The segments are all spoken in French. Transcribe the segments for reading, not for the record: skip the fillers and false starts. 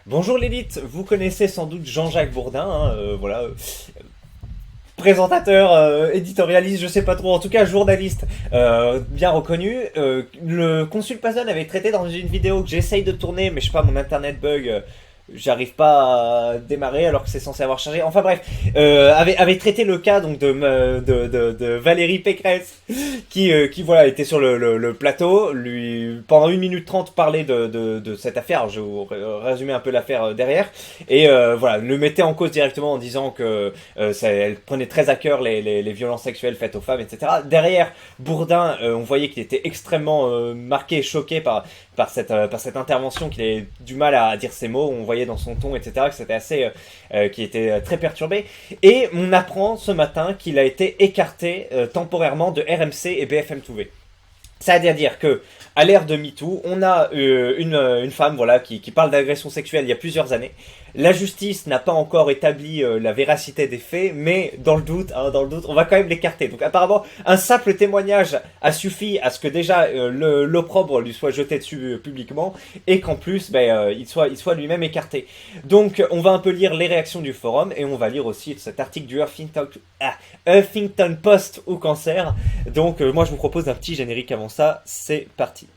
Bonjour l'élite, vous connaissez sans doute Jean-Jacques Bourdin, voilà, présentateur, éditorialiste, je sais pas trop, en tout cas journaliste bien reconnu. Le Consul Puzzle avait traité dans une vidéo que j'essaye de tourner, mais je sais pas, mon internet bug, j'arrive pas à démarrer alors que c'est censé avoir chargé. Enfin bref, avait traité le cas donc de Valérie Pécresse qui voilà était sur le plateau, lui pendant 1 minute 30 parlait de cette affaire. Je vais vous résumer un peu l'affaire derrière et voilà le mettait en cause directement en disant que elle prenait très à cœur les violences sexuelles faites aux femmes, etc. Derrière Bourdin, on voyait qu'il était extrêmement marqué et choqué par cette intervention, qu'il avait du mal à dire ses mots, on voyait dans son ton, etc., que c'était assez, qu'il était très perturbé. Et on apprend ce matin qu'il a été écarté temporairement de RMC et BFM TV. C'est-à-dire que, à l'ère de MeToo, on a une femme voilà, qui parle d'agression sexuelle il y a plusieurs années. La justice n'a pas encore établi la véracité des faits, mais dans le doute, on va quand même l'écarter. Donc apparemment, un simple témoignage a suffi à ce que déjà l'opprobre lui soit jeté dessus publiquement, et qu'en plus, il soit lui-même écarté. Donc on va un peu lire les réactions du forum, et on va lire aussi cet article du Huffington Post au cancer. Donc moi je vous propose un petit générique avant ça, c'est parti.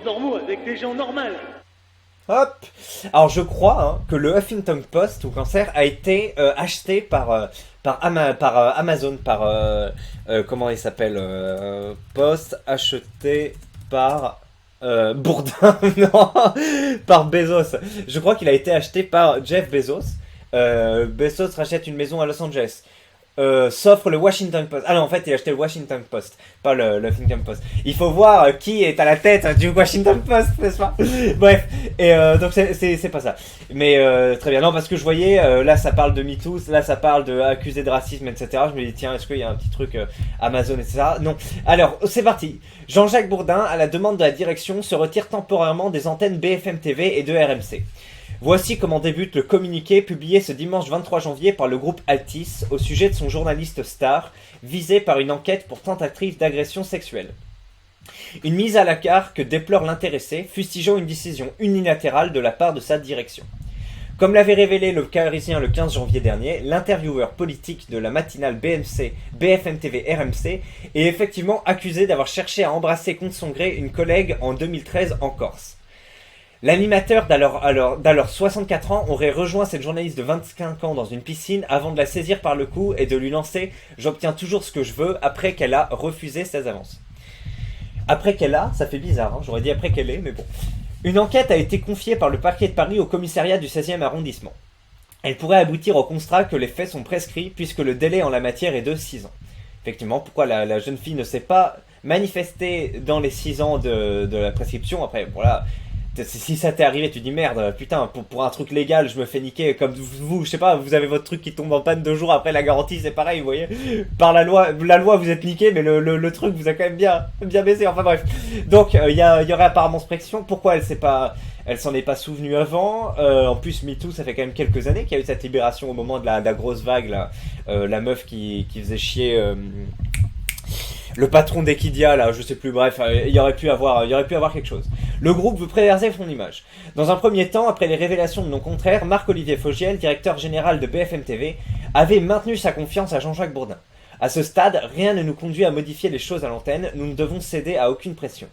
Normaux avec des gens normaux. Hop. Alors je crois que le Huffington Post au cancer a été acheté par Amazon, comment il s'appelle, Post acheté par Bourdin, non, par Bezos. Je crois qu'il a été acheté par Jeff Bezos. Bezos rachète une maison à Los Angeles. S'offre le Washington Post. Ah non, en fait, il a acheté le Washington Post, pas le Huffington Post. Il faut voir qui est à la tête du Washington Post, n'est-ce pas? Bref, et donc c'est pas ça. Mais très bien. Non, parce que je voyais, là ça parle de MeToo, là ça parle de accusé de racisme, etc. Je me dis, tiens, est-ce qu'il y a un petit truc Amazon, etc. Non. Alors, c'est parti. Jean-Jacques Bourdin, à la demande de la direction, se retire temporairement des antennes BFM TV et de RMC. Voici comment débute le communiqué publié ce dimanche 23 janvier par le groupe Altis au sujet de son journaliste star, visé par une enquête pour tentative d'agression sexuelle. Une mise à l'écart que déplore l'intéressé, fustigeant une décision unilatérale de la part de sa direction. Comme l'avait révélé le Parisien le 15 janvier dernier, l'intervieweur politique de la matinale BFM TV RMC est effectivement accusé d'avoir cherché à embrasser contre son gré une collègue en 2013 en Corse. L'animateur d'alors 64 ans aurait rejoint cette journaliste de 25 ans dans une piscine avant de la saisir par le cou et de lui lancer « J'obtiens toujours ce que je veux » après qu'elle a refusé ses avances. Après qu'elle a, ça fait bizarre, j'aurais dit après qu'elle est, mais bon. Une enquête a été confiée par le parquet de Paris au commissariat du 16e arrondissement. Elle pourrait aboutir au constat que les faits sont prescrits puisque le délai en la matière est de 6 ans. Effectivement, pourquoi la jeune fille ne s'est pas manifestée dans les 6 ans de la prescription? Après, voilà... Si ça t'est arrivé, tu dis merde, putain, pour un truc légal, je me fais niquer comme vous, je sais pas, vous avez votre truc qui tombe en panne 2 jours après la garantie, c'est pareil, vous voyez. Par la loi vous êtes niqué, mais le truc vous a quand même bien baissé, enfin bref. Donc, il y aurait apparemment cette pression. Pourquoi elle s'en est pas souvenue avant. En plus, MeToo, ça fait quand même quelques années qu'il y a eu cette libération au moment de la grosse vague, là. La meuf qui faisait chier... le patron d'Equidia, là, je sais plus, bref, il y aurait pu avoir quelque chose. Le groupe veut préserver son image. Dans un premier temps, après les révélations de non contraires, Marc-Olivier Fogiel, directeur général de BFM TV, avait maintenu sa confiance à Jean-Jacques Bourdin. À ce stade, rien ne nous conduit à modifier les choses à l'antenne, nous ne devons céder à aucune pression.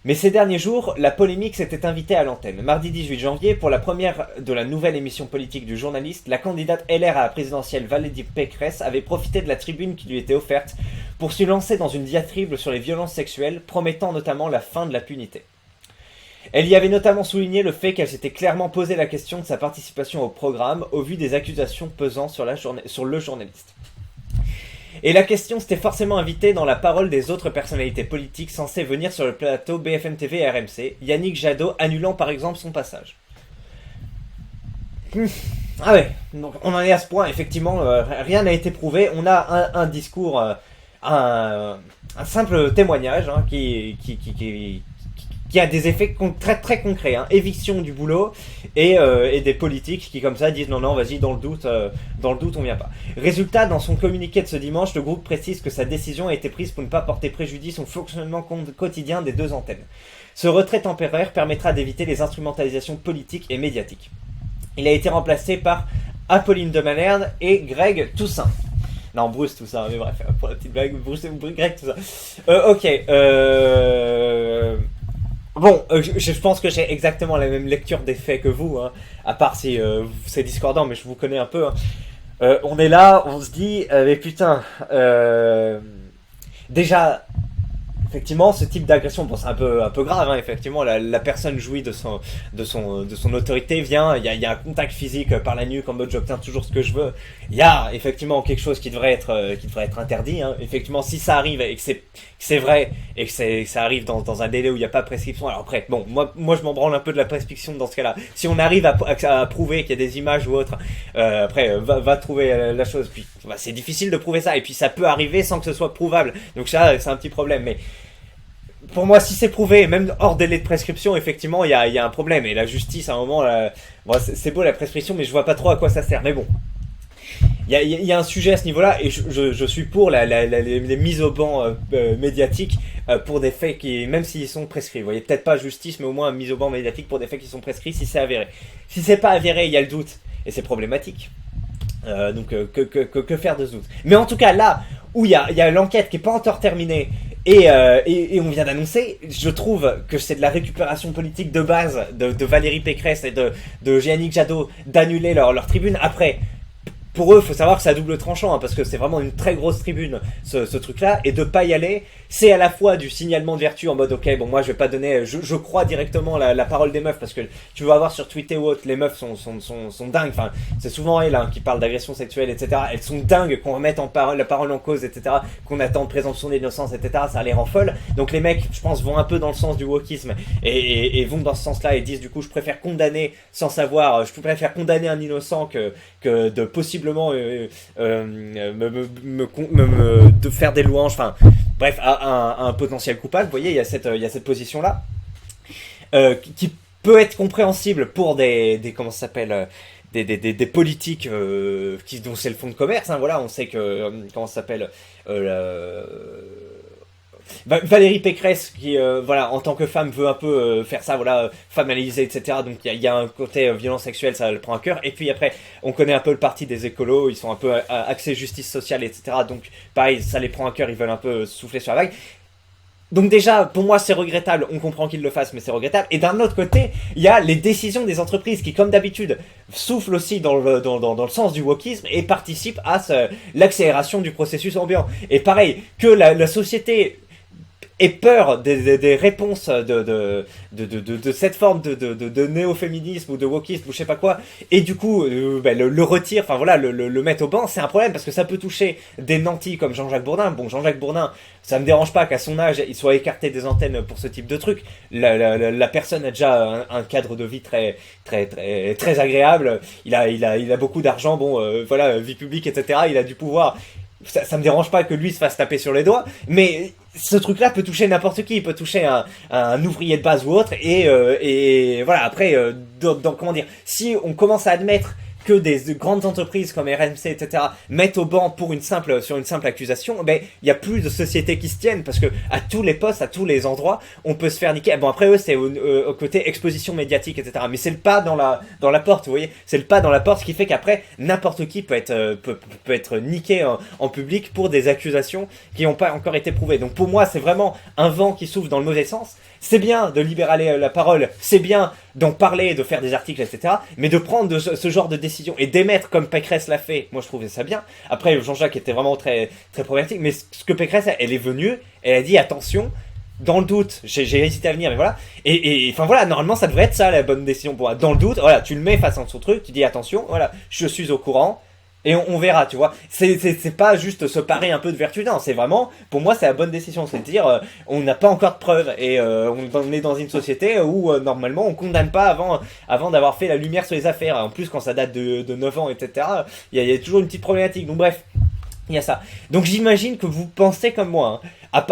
Mais ces derniers jours, la polémique s'était invitée à l'antenne. Mardi 18 janvier, pour la première de la nouvelle émission politique du journaliste, la candidate LR à la présidentielle Valérie Pécresse avait profité de la tribune qui lui était offerte pour se lancer dans une diatribe sur les violences sexuelles, promettant notamment la fin de l'impunité. Elle y avait notamment souligné le fait qu'elle s'était clairement posé la question de sa participation au programme au vu des accusations pesant sur le journaliste. Et la question s'était forcément invitée dans la parole des autres personnalités politiques censées venir sur le plateau BFM TV et RMC, Yannick Jadot annulant par exemple son passage. Ah ouais, donc on en est à ce point, effectivement, rien n'a été prouvé, on a un discours, un simple témoignage qui qui a des effets très très concrets, hein. Éviction du boulot et des politiques qui comme ça disent non vas-y dans le doute on vient pas. Résultat, dans son communiqué de ce dimanche, le groupe précise que sa décision a été prise pour ne pas porter préjudice au fonctionnement quotidien des deux antennes. Ce retrait temporaire permettra d'éviter les instrumentalisations politiques et médiatiques. Il a été remplacé par Apolline de Malherbe et Greg Toussaint. Non, Bruce Toussaint, mais bref, pour la petite blague, Greg Toussaint. Ok, bon, je pense que j'ai exactement la même lecture des faits que vous, hein, à part si c'est discordant, mais je vous connais un peu. Hein. On est là, on se dit, mais putain, déjà, effectivement, ce type d'agression, bon, c'est un peu grave, hein, effectivement, la personne jouit de son autorité, vient, il y a un contact physique par la nuque, en mode j'obtiens toujours ce que je veux. Il y a effectivement quelque chose qui devrait être interdit, hein. Effectivement, si ça arrive et que c'est vrai et que ça arrive dans un délai où il n'y a pas de prescription, alors après, bon, moi je m'en branle un peu de la prescription dans ce cas-là. Si on arrive à prouver qu'il y a des images ou autre, après, va trouver la chose. Puis, bah, c'est difficile de prouver ça, et puis ça peut arriver sans que ce soit prouvable. Donc ça, c'est un petit problème, mais pour moi, si c'est prouvé, même hors délai de prescription, effectivement, il y a un problème. Et la justice, à un moment, bon, c'est beau la prescription, mais je vois pas trop à quoi ça sert. Mais bon, il y a un sujet à ce niveau-là, et je suis pour les mises au banc médiatiques pour des faits qui, même s'ils sont prescrits. Vous voyez, peut-être pas justice, mais au moins mise au banc médiatique pour des faits qui sont prescrits si c'est avéré. Si c'est pas avéré, il y a le doute, et c'est problématique. Donc, que faire de ce doute? Mais en tout cas, là où il y a l'enquête qui est pas encore terminée, et on vient d'annoncer, je trouve que c'est de la récupération politique de base de Valérie Pécresse et de Yannick Jadot d'annuler leur tribune. Après, pour eux, faut savoir que c'est à double tranchant, hein, parce que c'est vraiment une très grosse tribune, ce truc-là, et de pas y aller, c'est à la fois du signalement de vertu en mode ok, bon, moi je vais pas donner, je crois directement la parole des meufs, parce que tu vas voir sur Twitter ou autre, les meufs sont dingues, enfin, c'est souvent elles qui parlent d'agression sexuelle, etc. Elles sont dingues qu'on remette la parole en cause, etc., qu'on attende présomption d'innocence, etc., ça les rend folles. Donc les mecs, je pense, vont un peu dans le sens du wokisme, et vont dans ce sens-là, et disent du coup, je préfère condamner sans savoir, je préfère condamner un innocent que de possiblement de faire des louanges, enfin bref, à un potentiel coupable. Vous voyez, il y a cette position là qui peut être compréhensible pour des comment ça s'appelle, des politiques dont c'est le fonds de commerce, hein. Voilà, on sait que comment ça s'appelle, Valérie Pécresse qui voilà, en tant que femme veut un peu faire ça, voilà, femme analysée, etc. Donc il y a un côté violence sexuelle, ça le prend à cœur. Et puis après, on connaît un peu le parti des écolos, ils sont un peu axés justice sociale, etc. Donc pareil, ça les prend à cœur, ils veulent un peu souffler sur la vague. Donc déjà, pour moi, c'est regrettable, on comprend qu'ils le fassent, mais c'est regrettable. Et d'un autre côté, il y a les décisions des entreprises qui, comme d'habitude, soufflent aussi dans le sens du wokisme et participent à l'accélération du processus ambiant. Et pareil, que la société ait peur des réponses de cette forme de néo-féminisme ou de wokisme ou je sais pas quoi, et du coup le retire, enfin voilà, le mettre au banc, c'est un problème parce que ça peut toucher des nantis comme Jean-Jacques Bourdin. Bon, Jean-Jacques Bourdin, ça me dérange pas qu'à son âge il soit écarté des antennes pour ce type de truc. La personne a déjà un cadre de vie très très très très agréable, il a beaucoup d'argent, bon voilà, vie publique, etc. Il a du pouvoir. Ça me dérange pas que lui se fasse taper sur les doigts, mais ce truc-là peut toucher n'importe qui, il peut toucher un ouvrier de base ou autre, et voilà, après, comment dire, si on commence à admettre que des grandes entreprises comme RMC, etc., mettent au banc sur une simple accusation, ben, il y a plus de sociétés qui se tiennent, parce que à tous les postes, à tous les endroits, on peut se faire niquer. Bon, après eux, c'est au côté exposition médiatique, etc., mais c'est le pas dans la porte, vous voyez, c'est le pas dans la porte, ce qui fait qu'après, n'importe qui peut être niqué en public pour des accusations qui n'ont pas encore été prouvées. Donc pour moi, c'est vraiment un vent qui souffle dans le mauvais sens. C'est bien de libérer la parole, c'est bien d'en parler, de faire des articles, etc. Mais de prendre ce genre de décision et d'émettre comme Pécresse l'a fait, moi je trouvais ça bien. Après, Jean-Jacques était vraiment très, très problématique, mais ce que Pécresse, elle est venue, elle a dit attention, dans le doute, j'ai hésité à venir, mais voilà. Et enfin voilà, normalement ça devrait être ça la bonne décision pour moi. Dans le doute, voilà, tu le mets face à son truc, tu dis attention, voilà, je suis au courant. Et on verra, tu vois. C'est pas juste se parer un peu de vertu, non. C'est vraiment, pour moi, c'est la bonne décision. C'est de dire, on n'a pas encore de preuves. Et on est dans une société où, normalement, on condamne pas avant d'avoir fait la lumière sur les affaires. En plus, quand ça date de 9 ans, etc., il y a toujours une petite problématique. Donc bref, il y a ça. Donc j'imagine que vous pensez comme moi, hein.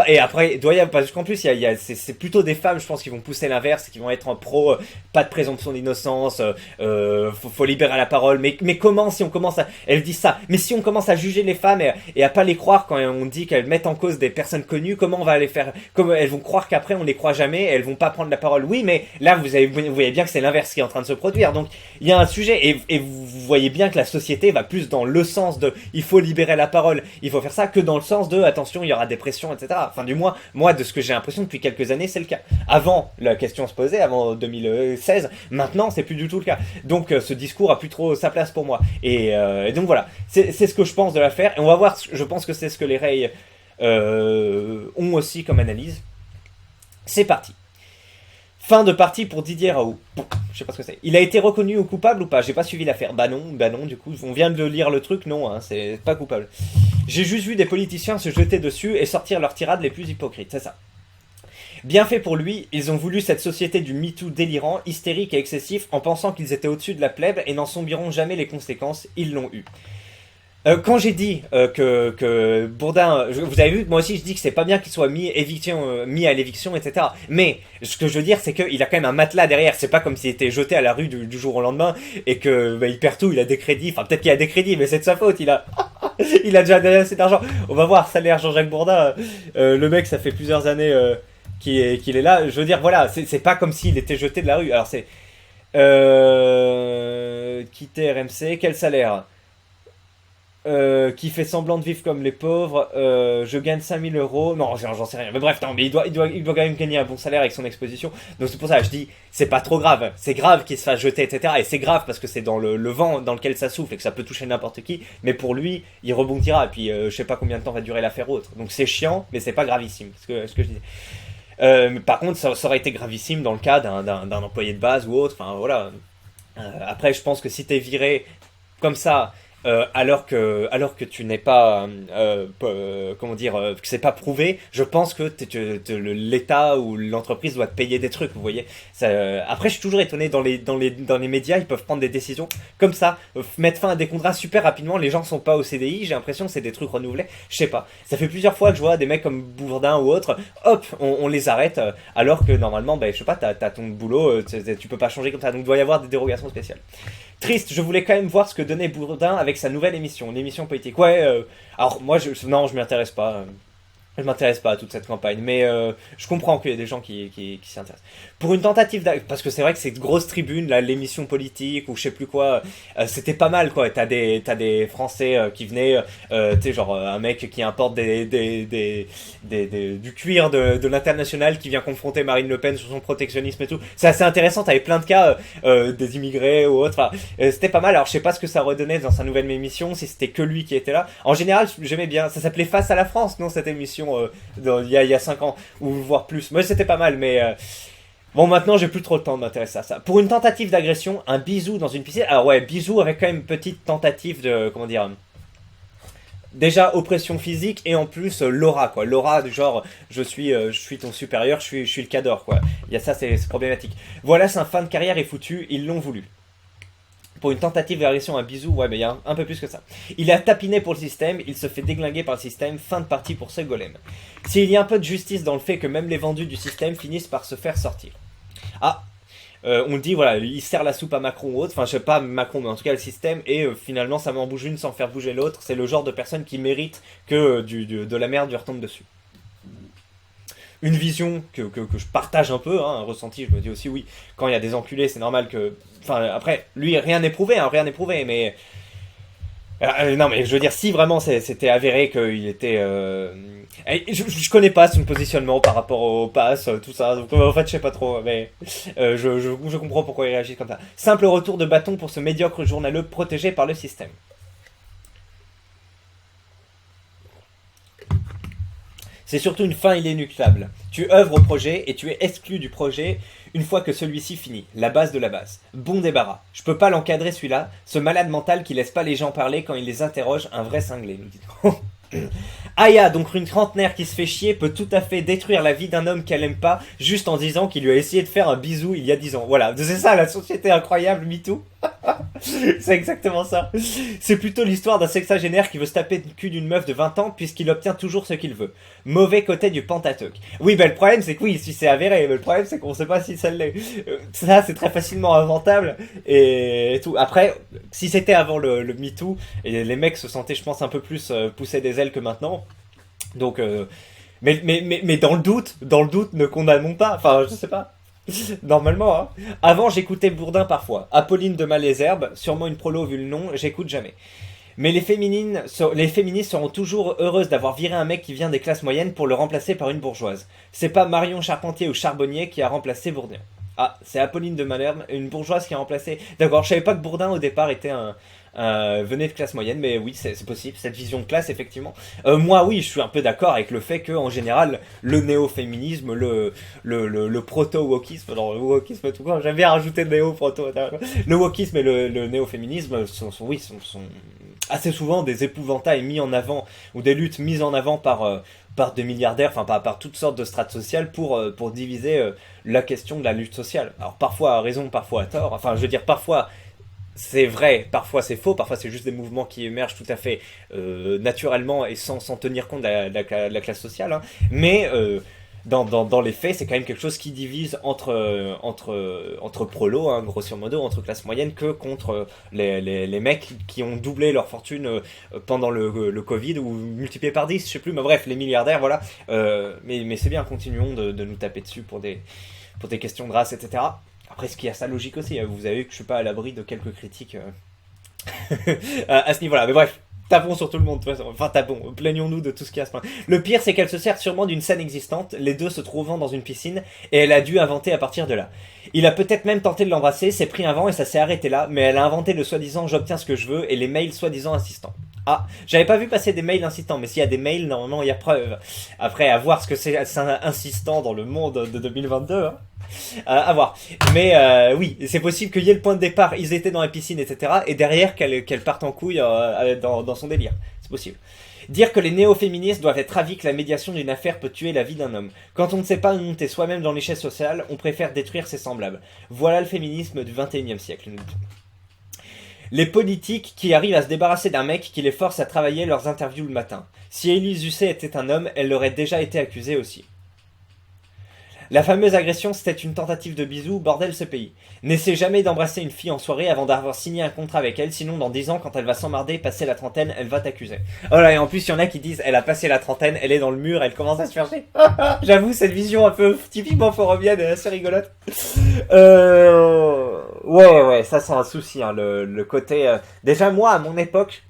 Et après, il doit y avoir, parce qu'en plus, c'est plutôt des femmes, je pense, qui vont pousser l'inverse, qui vont être en pro, pas de présomption d'innocence, faut libérer la parole. Mais comment, si on commence à... Elles disent ça, mais si on commence à juger les femmes et à pas les croire quand on dit qu'elles mettent en cause des personnes connues, comment on va les faire... Comment elles vont croire qu'après, on les croit jamais, et elles vont pas prendre la parole. Oui, mais là, vous voyez bien que c'est l'inverse qui est en train de se produire. Donc, il y a un sujet, et vous voyez bien que la société va plus dans le sens de il faut libérer la parole, il faut faire ça, que dans le sens de attention, il y aura des pressions, etc. Enfin, du moins, moi, de ce que j'ai l'impression depuis quelques années, c'est le cas. Avant, la question se posait, avant 2016, maintenant, c'est plus du tout le cas. Donc, ce discours a plus trop sa place pour moi. Et donc, voilà, c'est ce que je pense de l'affaire. Et on va voir, je pense que c'est ce que les Ray ont aussi comme analyse. C'est parti. Fin de partie pour Didier Raoult. Bon, je sais pas ce que c'est. Il a été reconnu ou coupable ou pas? J'ai pas suivi l'affaire. Bah non, du coup, on vient de lire le truc, non, hein, c'est pas coupable. J'ai juste vu des politiciens se jeter dessus et sortir leurs tirades les plus hypocrites, c'est ça. Bien fait pour lui, ils ont voulu cette société du MeToo délirant, hystérique et excessif en pensant qu'ils étaient au-dessus de la plèbe et n'en subiront jamais les conséquences, ils l'ont eu. Quand j'ai dit que Bourdin, vous avez vu que moi aussi je dis que c'est pas bien qu'il soit mis à l'éviction, etc. Mais ce que je veux dire, c'est qu'il a quand même un matelas derrière. C'est pas comme s'il était jeté à la rue du jour au lendemain et que il perd tout, il a des crédits. Enfin peut-être qu'il a des crédits, mais c'est de sa faute. Il a déjà assez d'argent. On va voir, salaire Jean-Jacques Bourdin. Le mec, ça fait plusieurs années qu'il est là. Je veux dire, voilà, c'est pas comme s'il était jeté de la rue. Alors c'est quitter RMC, quel salaire? Qui fait semblant de vivre comme les pauvres, je gagne 5000 euros, non j'en sais rien, mais bref, non, mais il doit quand même gagner un bon salaire avec son exposition, donc c'est pour ça que je dis, c'est pas trop grave, c'est grave qu'il se fasse jeter, etc., et c'est grave parce que c'est dans le vent dans lequel ça souffle et que ça peut toucher n'importe qui, mais pour lui, il rebondira, et puis je sais pas combien de temps va durer l'affaire autre, donc c'est chiant, mais c'est pas gravissime, ce que je disais. Mais par contre, ça aurait été gravissime dans le cas d'un employé de base ou autre, enfin voilà. Après, je pense que si t'es viré comme ça, alors que tu n'es pas comment dire, que c'est pas prouvé, je pense que l'État ou l'entreprise doit te payer des trucs, vous voyez. Après, je suis toujours étonné dans les médias, ils peuvent prendre des décisions comme ça, mettre fin à des contrats super rapidement. Les gens sont pas au CDI, j'ai l'impression que c'est des trucs renouvelés, je sais pas. Ça fait plusieurs fois que je vois des mecs comme Bourdin ou autres, hop, on les arrête, alors que normalement, je sais pas, t'as ton boulot, tu peux pas changer comme ça, donc il doit y avoir des dérogations spéciales. Triste, je voulais quand même voir ce que donnait Bourdin avec sa nouvelle émission, une émission politique. Ouais, alors moi, non, je m'y intéresse pas. Je m'intéresse pas à toute cette campagne, mais je comprends qu'il y ait des gens qui s'y intéressent. Pour une tentative parce que c'est vrai que cette grosse tribune, là, l'émission politique ou je sais plus quoi, c'était pas mal quoi. T'as des Français qui venaient, tu sais genre un mec qui importe du cuir de l'international qui vient confronter Marine Le Pen sur son protectionnisme et tout. C'est assez intéressant. T'avais plein de cas des immigrés ou autres. Enfin, c'était pas mal. Alors je sais pas ce que ça redonnait dans sa nouvelle émission, si c'était que lui qui était là. En général, j'aimais bien. Ça s'appelait Face à la France, non cette émission. Il y a 5 ans ou voire plus. Moi c'était pas mal, mais bon maintenant j'ai plus trop le temps de m'intéresser à ça. Pour une tentative d'agression, un bisou dans une piscine. Alors ouais, bisou avec quand même une petite tentative de comment dire. Déjà oppression physique et en plus l'aura quoi. L'aura du genre je suis ton supérieur, je suis le cador quoi. Il y a ça, c'est problématique. Voilà, c'est un fin de carrière est foutu, ils l'ont voulu. Pour une tentative d'agression, un bisou, ouais, mais il y a un peu plus que ça. Il a tapiné pour le système, il se fait déglinguer par le système, fin de partie pour ce golem. S'il y a un peu de justice dans le fait que même les vendus du système finissent par se faire sortir. Ah, on dit, voilà, il sert la soupe à Macron ou autre, enfin je sais pas Macron, mais en tout cas le système, et finalement ça m'en bouge une sans faire bouger l'autre, c'est le genre de personne qui mérite que de la merde lui retombe dessus. Une vision que je partage un peu, hein, un ressenti, je me dis aussi oui, quand il y a des enculés, c'est normal que... Enfin, après, lui, rien n'est prouvé, mais... non, mais je veux dire, si vraiment c'était avéré qu'il était... Je connais pas son positionnement par rapport au pass, tout ça, donc en fait, je sais pas trop, mais je comprends pourquoi il réagit comme ça. Simple retour de bâton pour ce médiocre journaleux protégé par le système. C'est surtout une fin inéluctable. Tu œuvres au projet et tu es exclu du projet une fois que celui-ci finit. La base de la base. Bon débarras. Je peux pas l'encadrer celui-là. Ce malade mental qui laisse pas les gens parler quand il les interroge. Un vrai cinglé, nous dit. Aya, donc une trentenaire qui se fait chier, peut tout à fait détruire la vie d'un homme qu'elle aime pas juste en disant qu'il lui a essayé de faire un bisou il y a 10 ans. Voilà, c'est ça la société incroyable, MeToo. C'est exactement ça. C'est plutôt l'histoire d'un sexagénaire qui veut se taper le cul d'une meuf de 20 ans puisqu'il obtient toujours ce qu'il veut. Mauvais côté du Pentateuque. Oui, le problème c'est que oui, si c'est avéré, mais le problème c'est qu'on sait pas si ça l'est. Ça, c'est très facilement inventable et tout. Après, si c'était avant le MeToo, et les mecs se sentaient, je pense, un peu plus poussés des ailes que maintenant. Donc, mais dans le doute, ne condamnons pas. Enfin, je sais pas. Normalement, hein. Avant, j'écoutais Bourdin parfois. Apolline de Malesherbes, sûrement une prolo vu le nom, j'écoute jamais. Mais les féministes seront toujours heureuses d'avoir viré un mec qui vient des classes moyennes pour le remplacer par une bourgeoise. C'est pas Marion Charpentier ou Charbonnier qui a remplacé Bourdin. Ah, c'est Apolline de Malesherbes, une bourgeoise qui a remplacé... D'accord, je savais pas que Bourdin au départ était venait de classe moyenne, mais oui, c'est possible, cette vision de classe, effectivement. Moi, oui, je suis un peu d'accord avec le fait que, en général, le néo-féminisme, le proto-wokisme, non, le wokisme tout court, j'aime bien rajouter néo, proto, le wokisme et le néo-féminisme sont assez souvent des épouvantails mis en avant, ou des luttes mises en avant par des milliardaires, enfin par toutes sortes de strates sociales pour diviser la question de la lutte sociale. Alors parfois à raison, parfois à tort, enfin je veux dire parfois c'est vrai, parfois c'est faux, parfois c'est juste des mouvements qui émergent tout à fait naturellement et sans tenir compte de la classe sociale, hein. Mais dans les faits, c'est quand même quelque chose qui divise entre prolos, hein, grosso modo, entre classe moyenne, que contre les mecs qui ont doublé leur fortune pendant le Covid, ou multiplié par 10, je sais plus, mais bref, les milliardaires, voilà. Mais c'est bien, continuons de nous taper dessus pour des questions de race, etc. Après, ce qui a sa logique aussi, vous avez vu que je suis pas à l'abri de quelques critiques à ce niveau-là, mais bref. Tapons sur tout le monde, de toute façon. Enfin, tapons, plaignons-nous de tout ce qui a à se plaindre. Le pire, c'est qu'elle se sert sûrement d'une scène existante, les deux se trouvant dans une piscine, et elle a dû inventer à partir de là. Il a peut-être même tenté de l'embrasser, s'est pris un vent et ça s'est arrêté là, mais elle a inventé le soi-disant j'obtiens ce que je veux et les mails soi-disant insistants. Ah, j'avais pas vu passer des mails insistants, mais s'il y a des mails, normalement il y a preuve. Après, à voir ce que c'est insistant dans le monde de 2022, hein. À voir. Mais oui, c'est possible qu'il y ait le point de départ, ils étaient dans la piscine, etc. Et derrière qu'elle parte en couille dans son délire. C'est possible. Dire que les néo-féministes doivent être ravis que la médiation d'une affaire peut tuer la vie d'un homme. Quand on ne sait pas monter soi-même dans l'échelle sociale, on préfère détruire ses semblables. Voilà le féminisme du 21e siècle, nous dit-on. Les politiques qui arrivent à se débarrasser d'un mec qui les force à travailler leurs interviews le matin. Si Élise Lucet était un homme, elle l'aurait déjà été accusée aussi. La fameuse agression, c'était une tentative de bisou, bordel ce pays. N'essaie jamais d'embrasser une fille en soirée avant d'avoir signé un contrat avec elle, sinon dans 10 ans, quand elle va s'emmarder, passer la trentaine, elle va t'accuser. Oh là, et en plus, il y en a qui disent, elle a passé la trentaine, elle est dans le mur, elle commence à se faire chier. J'avoue, cette vision un peu typiquement forumienne est assez rigolote. Ouais, ça c'est un souci, hein, le côté... Déjà, moi, à mon époque...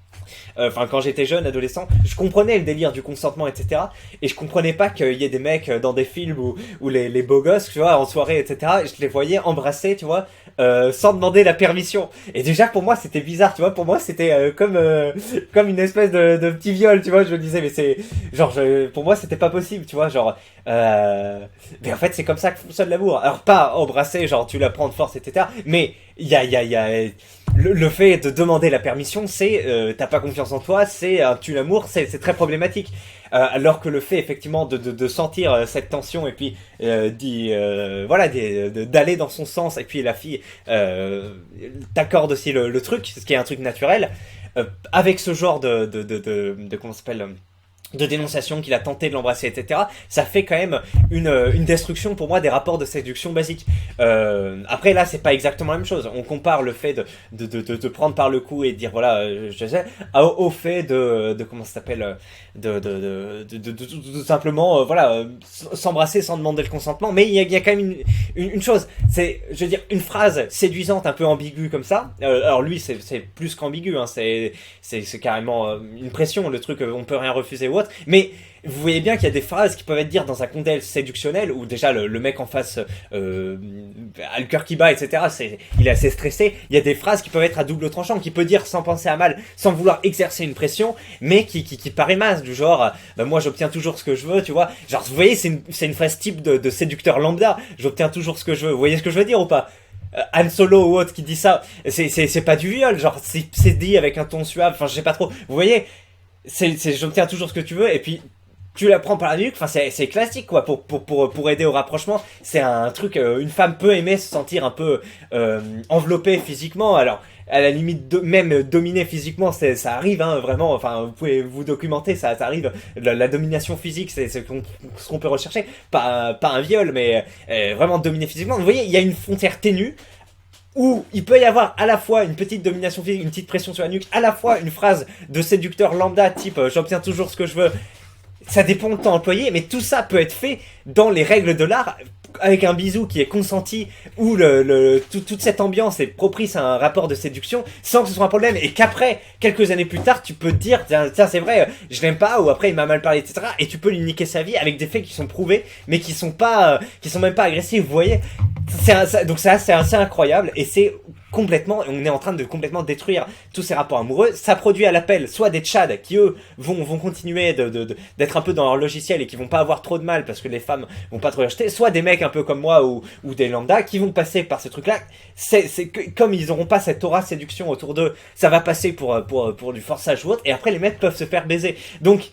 Enfin, quand j'étais jeune, adolescent, je comprenais le délire du consentement, etc. Et je comprenais pas qu'il y ait des mecs dans des films où les beaux gosses, tu vois, en soirée, etc. Je les voyais embrasser, tu vois, sans demander la permission. Et déjà, pour moi, c'était bizarre, tu vois. Pour moi, c'était comme une espèce de petit viol, tu vois. Je me disais, mais c'est... Genre, pour moi, c'était pas possible, tu vois. Genre... Mais en fait, c'est comme ça que fonctionne l'amour. Alors, pas embrasser, genre, tu la prends de force, etc. Mais il y a le fait de demander la permission, c'est t'as pas confiance en toi, c'est un tue l'amour, c'est très problématique. Alors que le fait effectivement de sentir cette tension et puis d'aller dans son sens et puis la fille t'accorde aussi le truc, ce qui est un truc naturel, avec ce genre de comment ça s'appelle, de dénonciation, qu'il a tenté de l'embrasser, etc. Ça fait quand même une destruction pour moi des rapports de séduction basiques. Après là, c'est pas exactement la même chose. On compare le fait de prendre par le cou et de dire voilà, je sais, au fait de comment ça s'appelle, de simplement voilà, s'embrasser sans demander le consentement. Mais il y a quand même une chose, c'est, je veux dire, une phrase séduisante un peu ambiguë comme ça. Alors lui, c'est plus qu'ambigu, hein, c'est carrément une pression, le truc, on peut rien refuser ou autre. Mais vous voyez bien qu'il y a des phrases qui peuvent être dites dans un contexte séductionnel où déjà le mec en face a le cœur qui bat, etc. Il est assez stressé. Il y a des phrases qui peuvent être à double tranchant, qu'il peut dire sans penser à mal, sans vouloir exercer une pression, mais qui paraît masse, du genre moi j'obtiens toujours ce que je veux, tu vois. Genre vous voyez, c'est une phrase type de séducteur lambda. J'obtiens toujours ce que je veux. Vous voyez ce que je veux dire ou pas? Han Solo ou autre qui dit ça, c'est pas du viol, genre c'est dit avec un ton suave. Enfin je sais pas trop. Vous voyez, j'obtiens toujours ce que tu veux, et puis tu la prends par la nuque, enfin c'est classique quoi, pour aider au rapprochement, c'est un truc, une femme peut aimer se sentir un peu enveloppée physiquement, alors à la limite même dominée physiquement, ça arrive hein, vraiment, enfin vous pouvez vous documenter, ça arrive, la domination physique c'est ce qu'on peut rechercher, pas un viol mais vraiment dominer physiquement, vous voyez il y a une frontière ténue, où il peut y avoir à la fois une petite domination physique, une petite pression sur la nuque, à la fois une phrase de séducteur lambda type j'obtiens toujours ce que je veux, ça dépend du temps employé, mais tout ça peut être fait dans les règles de l'art, avec un bisou qui est consenti, où toute cette ambiance est propice à un rapport de séduction, sans que ce soit un problème, et qu'après, quelques années plus tard, tu peux te dire, tiens c'est vrai, je l'aime pas, ou après il m'a mal parlé, etc. Et tu peux lui niquer sa vie avec des faits qui sont prouvés, mais qui sont même pas agressifs, vous voyez. Donc ça, c'est assez incroyable, et c'est complètement, on est en train de complètement détruire tous ces rapports amoureux. Ça produit à l'appel soit des tchads qui eux vont continuer d'être un peu dans leur logiciel et qui vont pas avoir trop de mal parce que les femmes vont pas trop acheter, soit des mecs un peu comme moi ou des lambda qui vont passer par ce truc là. Comme ils auront pas cette aura séduction autour d'eux, ça va passer pour du forçage ou autre, et après les mecs peuvent se faire baiser. Donc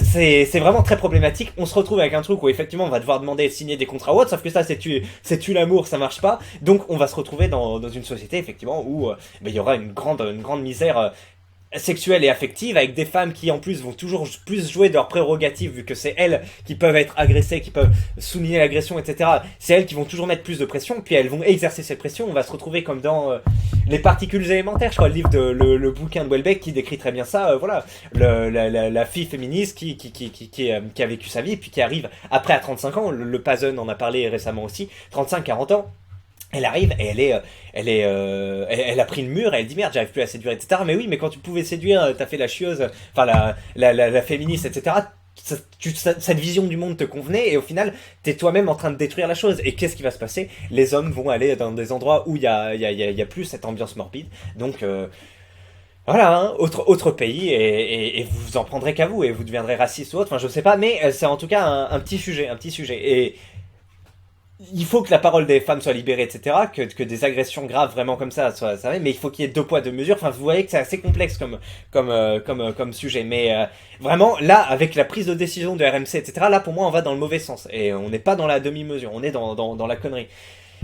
c'est vraiment très problématique. On se retrouve avec un truc où effectivement on va devoir demander de signer des contrats ou autre, sauf que ça c'est tu l'amour, ça marche pas. Donc on va se retrouver dans une société effectivement où il y aura une grande misère sexuelle et affective, avec des femmes qui en plus vont toujours plus jouer de leurs prérogatives, vu que c'est elles qui peuvent être agressées, qui peuvent souligner l'agression, etc. C'est elles qui vont toujours mettre plus de pression, puis elles vont exercer cette pression. On va se retrouver comme dans les particules élémentaires, je crois, le livre le bouquin de Welbeck qui décrit très bien ça. Voilà, la fille féministe qui a vécu sa vie, puis qui arrive après à 35 ans, le Pazen en a parlé récemment aussi, 35-40 ans. Elle arrive et elle a pris le mur et elle dit merde, j'arrive plus à séduire, etc. Mais oui, mais quand tu pouvais séduire, t'as fait la chieuse, enfin la féministe, etc. Cette vision du monde te convenait et au final, t'es toi-même en train de détruire la chose. Et qu'est-ce qui va se passer? Les hommes vont aller dans des endroits où il y a plus cette ambiance morbide. Donc voilà, hein, autre pays et vous en prendrez qu'à vous et vous deviendrez raciste ou autre. Enfin, je sais pas, mais c'est en tout cas un petit sujet, Et il faut que la parole des femmes soit libérée, etc., que des agressions graves vraiment comme ça soient, mais il faut qu'il y ait 2 poids 2 mesures. Enfin, vous voyez que c'est assez complexe comme sujet, mais vraiment là, avec la prise de décision de RMC, etc., là pour moi on va dans le mauvais sens et on n'est pas dans la demi-mesure, on est dans la connerie.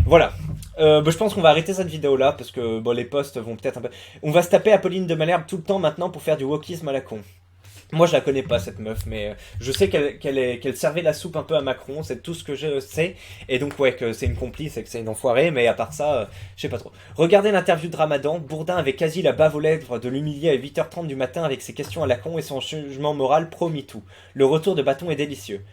Voilà. Je pense qu'on va arrêter cette vidéo là parce que les posts vont peut-être un peu. On va se taper Apolline de Malherbe tout le temps maintenant pour faire du wokisme à la con. Moi je la connais pas cette meuf, mais je sais qu'elle servait la soupe un peu à Macron, c'est tout ce que je sais, et donc ouais que c'est une complice et que c'est une enfoirée, mais à part ça, je sais pas trop. Regardez l'interview de Ramadan, Bourdin avait quasi la bave aux lèvres de l'humilier à 8h30 du matin avec ses questions à la con et son jugement moral pro-MeToo. Le retour de bâton est délicieux.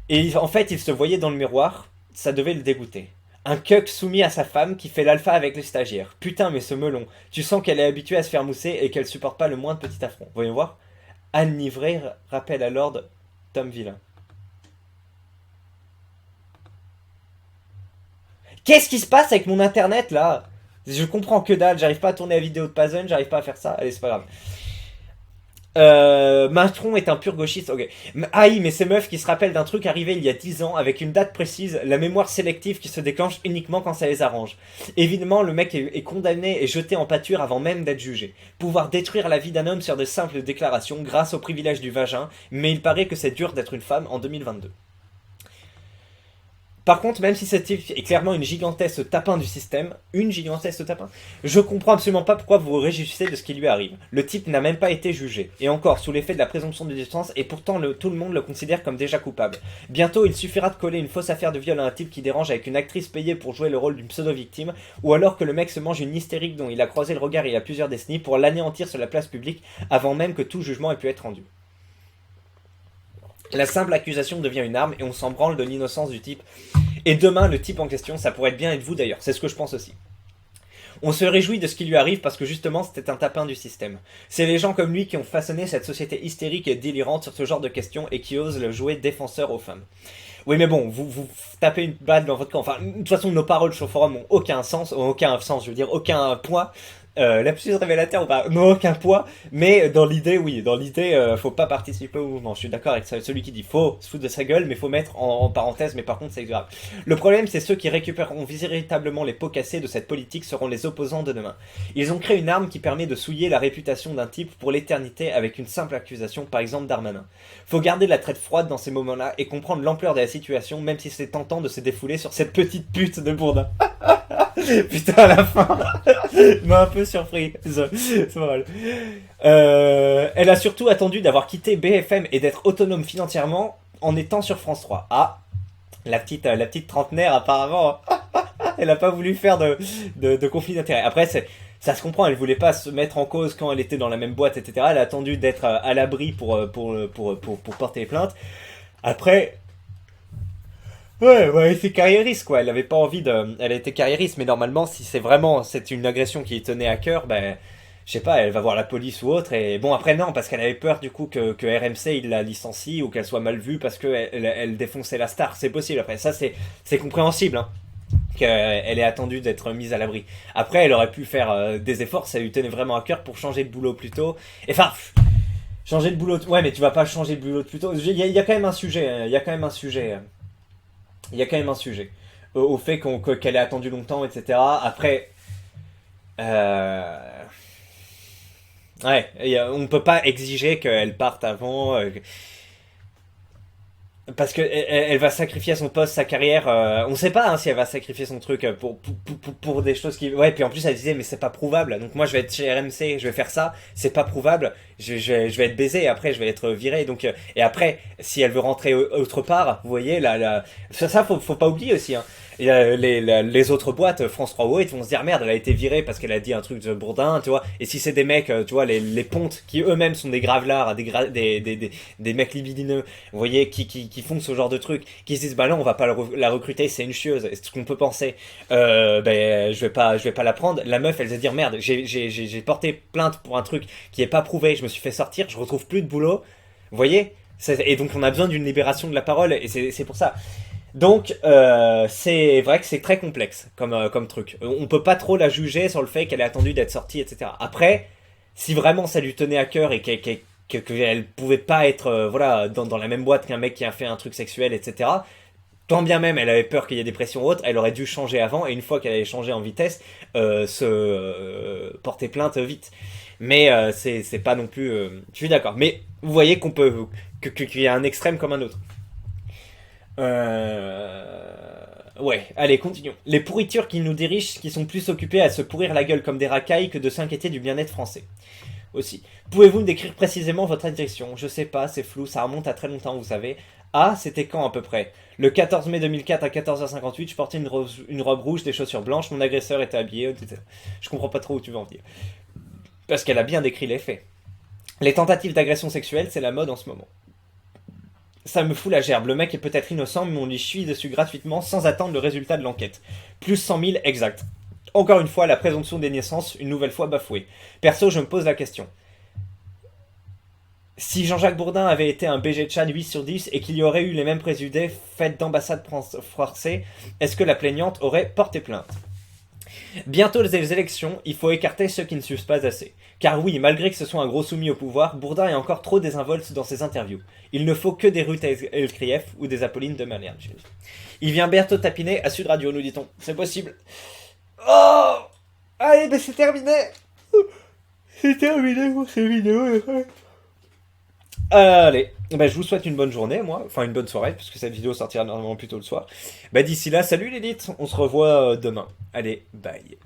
Et en fait il se voyait dans le miroir, ça devait le dégoûter. Un cuck soumis à sa femme qui fait l'alpha avec les stagiaires. Putain mais ce melon, tu sens qu'elle est habituée à se faire mousser et qu'elle supporte pas le moindre petit affront. Voyons voir. Anne Livré rappelle à Lord Tom Villain. Qu'est-ce qui se passe avec mon internet là? Je comprends que dalle, j'arrive pas à tourner la vidéo de Pazen, j'arrive pas à faire ça. Allez, c'est pas grave. Macron est un pur gauchiste, ok. Aïe, mais ces meufs qui se rappellent d'un truc arrivé il y a 10 ans avec une date précise, la mémoire sélective qui se déclenche uniquement quand ça les arrange. Évidemment, le mec est condamné et jeté en pâture avant même d'être jugé. Pouvoir détruire la vie d'un homme sur de simples déclarations grâce au privilège du vagin, mais il paraît que c'est dur d'être une femme en 2022. Par contre, même si cette type est clairement une gigantesque tapin du système, je comprends absolument pas pourquoi vous vous réjouissez de ce qui lui arrive. Le type n'a même pas été jugé, et encore sous l'effet de la présomption de distance, et pourtant tout le monde le considère comme déjà coupable. Bientôt, il suffira de coller une fausse affaire de viol à un type qui dérange avec une actrice payée pour jouer le rôle d'une pseudo-victime, ou alors que le mec se mange une hystérique dont il a croisé le regard il y a plusieurs décennies pour l'anéantir sur la place publique avant même que tout jugement ait pu être rendu. La simple accusation devient une arme et on s'en branle de l'innocence du type. Et demain, le type en question, ça pourrait bien être vous d'ailleurs, c'est ce que je pense aussi. On se réjouit de ce qui lui arrive parce que justement c'était un tapin du système. C'est les gens comme lui qui ont façonné cette société hystérique et délirante sur ce genre de questions et qui osent le jouer défenseur aux femmes. Oui mais bon, vous tapez une balle dans votre camp. Enfin, de toute façon, nos paroles sur le forum ont aucun sens, je veux dire aucun poids. lapsus révélateur ou pas, non, aucun poids, mais dans l'idée, oui, dans l'idée, faut pas participer au mouvement. Je suis d'accord avec celui qui dit faut se foutre de sa gueule, mais faut mettre en parenthèse, mais par contre, c'est grave. Le problème, c'est ceux qui récupéreront véritablement les pots cassés de cette politique seront les opposants de demain. Ils ont créé une arme qui permet de souiller la réputation d'un type pour l'éternité avec une simple accusation, par exemple Darmanin. Faut garder la tête froide dans ces moments-là et comprendre l'ampleur de la situation, même si c'est tentant de se défouler sur cette petite pute de Bourdin. Putain, à la fin, m'a un peu surpris. C'est pas mal. Elle a surtout attendu d'avoir quitté BFM et d'être autonome financièrement en étant sur France 3. Ah, la petite trentenaire, apparemment, elle a pas voulu faire de conflit d'intérêts. Après, ça se comprend, elle voulait pas se mettre en cause quand elle était dans la même boîte, etc. Elle a attendu d'être à l'abri pour porter plainte. Après, ouais, elle était carriériste, quoi. Elle avait pas envie de. Elle a été carriériste, mais normalement, si c'est une agression qui lui tenait à cœur, ben, je sais pas, elle va voir la police ou autre. Et bon, après, non, parce qu'elle avait peur, du coup, que RMC, il la licencie ou qu'elle soit mal vue parce qu'elle défonçait la star. C'est possible. Après, ça, c'est compréhensible, hein, qu'elle ait attendu d'être mise à l'abri. Après, elle aurait pu faire des efforts, ça lui tenait vraiment à cœur pour changer de boulot plus tôt. Enfin, changer de boulot. Ouais, mais tu vas pas changer de boulot plus tôt. Il y a quand même un sujet. Il y a quand même un sujet. Il y a quand même un sujet au fait qu'elle ait attendu longtemps, etc. Après, euh, ouais, on ne peut pas exiger qu'elle parte avant, parce que elle va sacrifier son poste, sa carrière. On sait pas, hein, si elle va sacrifier son truc pour des choses qui. Ouais, puis en plus elle disait mais c'est pas prouvable. Donc moi je vais être chez RMC, je vais faire ça, c'est pas prouvable. Je vais être baisé et après je vais être viré. Donc et après si elle veut rentrer autre part, vous voyez ça faut pas oublier aussi. Hein. Et, les autres boîtes, France 3 ou 8, vont se dire merde, elle a été virée parce qu'elle a dit un truc de Bourdin, tu vois. Et si c'est des mecs, tu vois, les pontes qui eux-mêmes sont des gravelards, des mecs libidineux, vous voyez, qui font ce genre de truc, qui se disent bah non, on va pas la recruter, c'est une chieuse, c'est ce qu'on peut penser. Ben je vais pas la prendre. La meuf, elle va se dire merde, j'ai porté plainte pour un truc qui est pas prouvé, je me suis fait sortir, je retrouve plus de boulot, vous voyez. Et donc on a besoin d'une libération de la parole et c'est pour ça. Donc, c'est vrai que c'est très complexe comme truc. On peut pas trop la juger sur le fait qu'elle ait attendu d'être sortie, etc. Après, si vraiment ça lui tenait à cœur et qu'elle pouvait pas être voilà, dans la même boîte qu'un mec qui a fait un truc sexuel, etc., tant bien même elle avait peur qu'il y ait des pressions autres, elle aurait dû changer avant, et une fois qu'elle avait changé en vitesse, porter plainte vite. Mais c'est pas non plus... je suis d'accord. Mais vous voyez qu'il y a un extrême comme un autre. Ouais, allez, continuons. Les pourritures qui nous dirigent, qui sont plus occupés à se pourrir la gueule comme des racailles que de s'inquiéter du bien-être français. Aussi. Pouvez-vous me décrire précisément votre direction? Je sais pas, c'est flou, ça remonte à très longtemps, vous savez. Ah, c'était quand à peu près? Le 14 mai 2004 à 14h58, je portais une robe rouge, des chaussures blanches, mon agresseur était habillé, etc. Je comprends pas trop où tu veux en venir. Parce qu'elle a bien décrit les faits. Les tentatives d'agression sexuelle, c'est la mode en ce moment. Ça me fout la gerbe, le mec est peut-être innocent, mais on lui chie dessus gratuitement sans attendre le résultat de l'enquête. Plus 100 000 exact. Encore une fois, la présomption d'innocence, une nouvelle fois bafouée. Perso, je me pose la question. Si Jean-Jacques Bourdin avait été un BG Tchad 8 sur 10 et qu'il y aurait eu les mêmes présumés faits d'ambassade française, est-ce que la plaignante aurait porté plainte? Bientôt les élections, il faut écarter ceux qui ne suivent pas assez. Car oui, malgré que ce soit un gros soumis au pouvoir, Bourdin est encore trop désinvolte dans ses interviews. Il ne faut que des Ruth Elkrieff ou des Apolline de Malherbe. Il vient bientôt tapiner à Sud Radio, nous dit-on. C'est possible. Oh, allez, ben c'est terminé. C'est terminé pour cette vidéo. Allez, ben je vous souhaite une bonne journée, moi. Enfin, une bonne soirée, puisque cette vidéo sortira normalement plutôt le soir. Ben d'ici là, salut l'élite. On se revoit demain. Allez, bye.